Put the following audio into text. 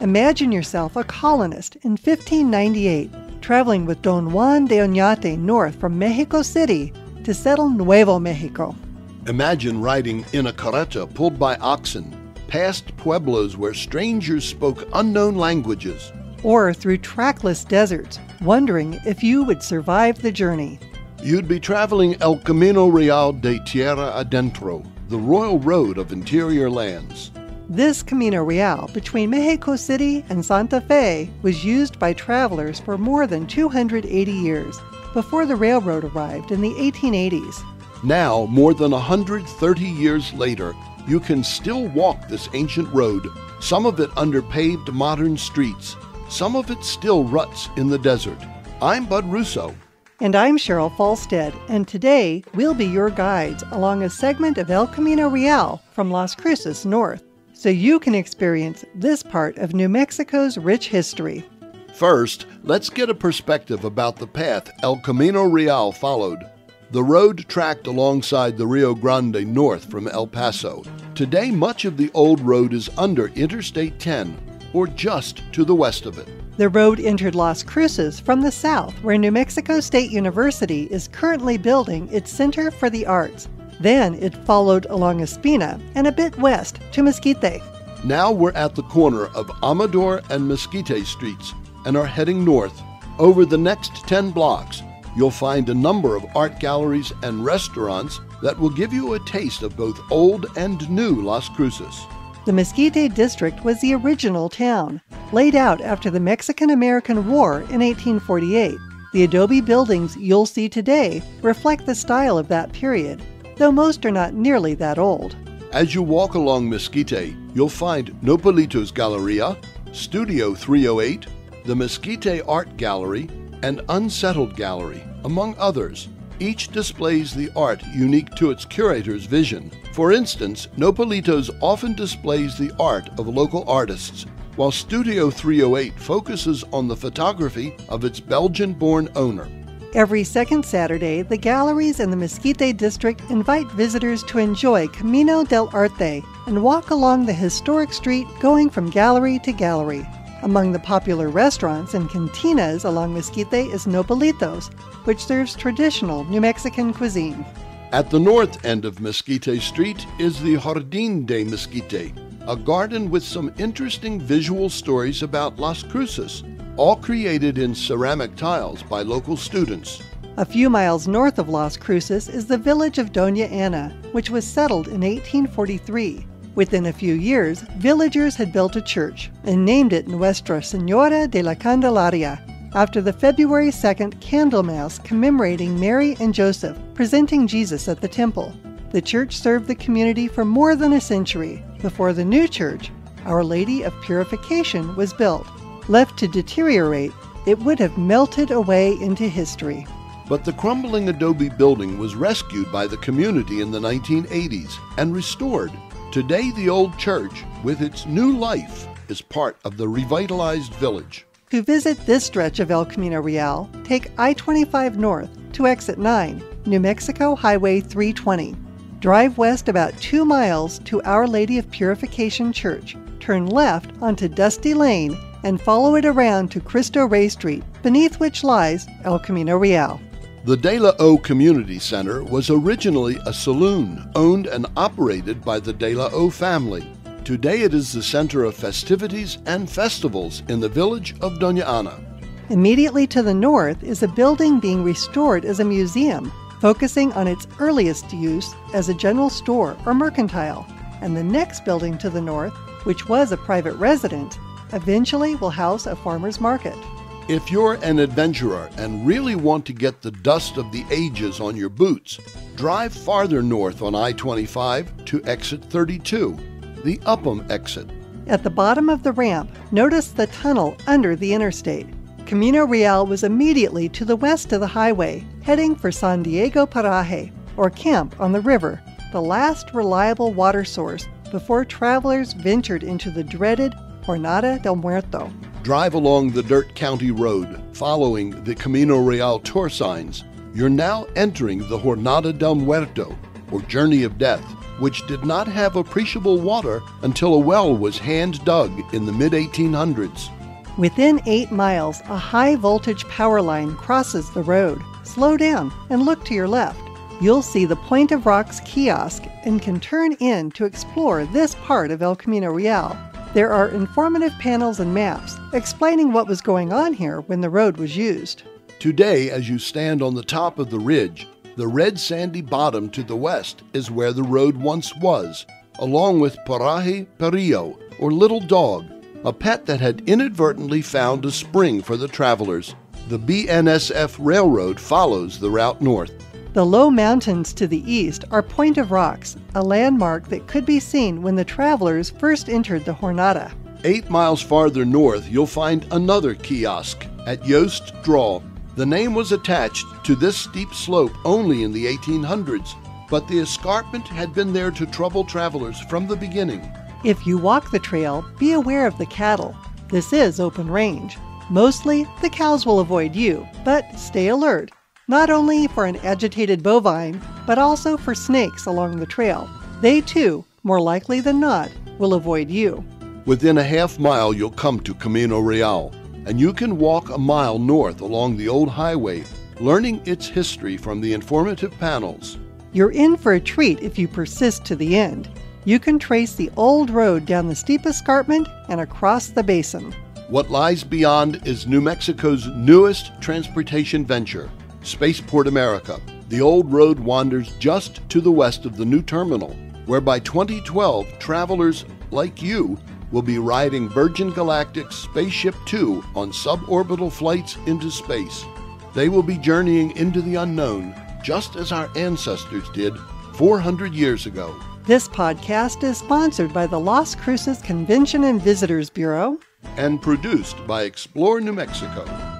Imagine yourself a colonist in 1598, traveling with Don Juan de Oñate north from Mexico City to settle Nuevo Mexico. Imagine riding in a carreta pulled by oxen, past pueblos where strangers spoke unknown languages. Or through trackless deserts, wondering if you would survive the journey. You'd be traveling El Camino Real de Tierra Adentro, the royal road of interior lands. This Camino Real between Mexico City and Santa Fe was used by travelers for more than 280 years, before the railroad arrived in the 1880s. Now, more than 130 years later, you can still walk this ancient road, some of it under paved modern streets, some of it still ruts in the desert. I'm Bud Russo. And I'm Cheryl Falstead, and today we'll be your guides along a segment of El Camino Real from Las Cruces north, so you can experience this part of New Mexico's rich history. First, let's get a perspective about the path El Camino Real followed. The road tracked alongside the Rio Grande north from El Paso. Today, much of the old road is under Interstate 10, or just to the west of it. The road entered Las Cruces from the south, where New Mexico State University is currently building its Center for the Arts. Then it followed along Espina and a bit west to Mesquite. Now we're at the corner of Amador and Mesquite streets and are heading north. Over the next 10 blocks, you'll find a number of art galleries and restaurants that will give you a taste of both old and new Las Cruces. The Mesquite district was the original town, laid out after the Mexican-American War in 1848. The adobe buildings you'll see today reflect the style of that period, though most are not nearly that old. As you walk along Mesquite, you'll find Nopalitos Galleria, Studio 308, the Mesquite Art Gallery, and Unsettled Gallery, among others. Each displays the art unique to its curator's vision. For instance, Nopalitos often displays the art of local artists, while Studio 308 focuses on the photography of its Belgian-born owner. Every second Saturday, the galleries in the Mesquite district invite visitors to enjoy Camino del Arte and walk along the historic street going from gallery to gallery. Among the popular restaurants and cantinas along Mesquite is Nopalitos, which serves traditional New Mexican cuisine. At the north end of Mesquite Street is the Jardín de Mesquite, a garden with some interesting visual stories about Las Cruces, all created in ceramic tiles by local students. A few miles north of Las Cruces is the village of Doña Ana, which was settled in 1843. Within a few years, villagers had built a church and named it Nuestra Señora de la Candelaria, after the February 2nd candle mass commemorating Mary and Joseph presenting Jesus at the temple. The church served the community for more than a century before the new church, Our Lady of Purification, was built. Left to deteriorate, it would have melted away into history. But the crumbling adobe building was rescued by the community in the 1980s and restored. Today, the old church, with its new life, is part of the revitalized village. To visit this stretch of El Camino Real, take I-25 north to exit 9, New Mexico Highway 320. Drive west about 2 miles to Our Lady of Purification Church, turn left onto Dusty Lane, and follow it around to Cristo Rey Street, beneath which lies El Camino Real. The De La O Community Center was originally a saloon owned and operated by the De La O family. Today it is the center of festivities and festivals in the village of Doña Ana. Immediately to the north is a building being restored as a museum, focusing on its earliest use as a general store or mercantile. And the next building to the north, which was a private residence, eventually will house a farmer's market. If you're an adventurer and really want to get the dust of the ages on your boots, drive farther north on I-25 to exit 32, the Upham exit. At the bottom of the ramp, notice the tunnel under the interstate. Camino Real was immediately to the west of the highway, heading for San Diego Paraje, or Camp on the river, the last reliable water source before travelers ventured into the dreaded Jornada del Muerto. Drive along the dirt county road, following the Camino Real tour signs. You're now entering the Jornada del Muerto, or Journey of Death, which did not have appreciable water until a well was hand-dug in the mid-1800s. Within 8 miles, a high-voltage power line crosses the road. Slow down and look to your left. You'll see the Point of Rocks kiosk and can turn in to explore this part of El Camino Real. There are informative panels and maps explaining what was going on here when the road was used. Today, as you stand on the top of the ridge, the red sandy bottom to the west is where the road once was, along with Paraje Perillo, or Little Dog, a pet that had inadvertently found a spring for the travelers. The BNSF Railroad follows the route north. The low mountains to the east are Point of Rocks, a landmark that could be seen when the travelers first entered the Jornada. 8 miles farther north, you'll find another kiosk at Yost Draw. The name was attached to this steep slope only in the 1800s, but the escarpment had been there to trouble travelers from the beginning. If you walk the trail, be aware of the cattle. This is open range. Mostly, the cows will avoid you, but stay alert, not only for an agitated bovine, but also for snakes along the trail. They too, more likely than not, will avoid you. Within a half mile, you'll come to Camino Real, and you can walk a mile north along the old highway, learning its history from the informative panels. You're in for a treat if you persist to the end. You can trace the old road down the steep escarpment and across the basin. What lies beyond is New Mexico's newest transportation venture, Spaceport America. The old road wanders just to the west of the new terminal, where by 2012, travelers like you will be riding Virgin Galactic's Spaceship Two on suborbital flights into space. They will be journeying into the unknown, just as our ancestors did 400 years ago. This podcast is sponsored by the Las Cruces Convention and Visitors Bureau and produced by Explore New Mexico.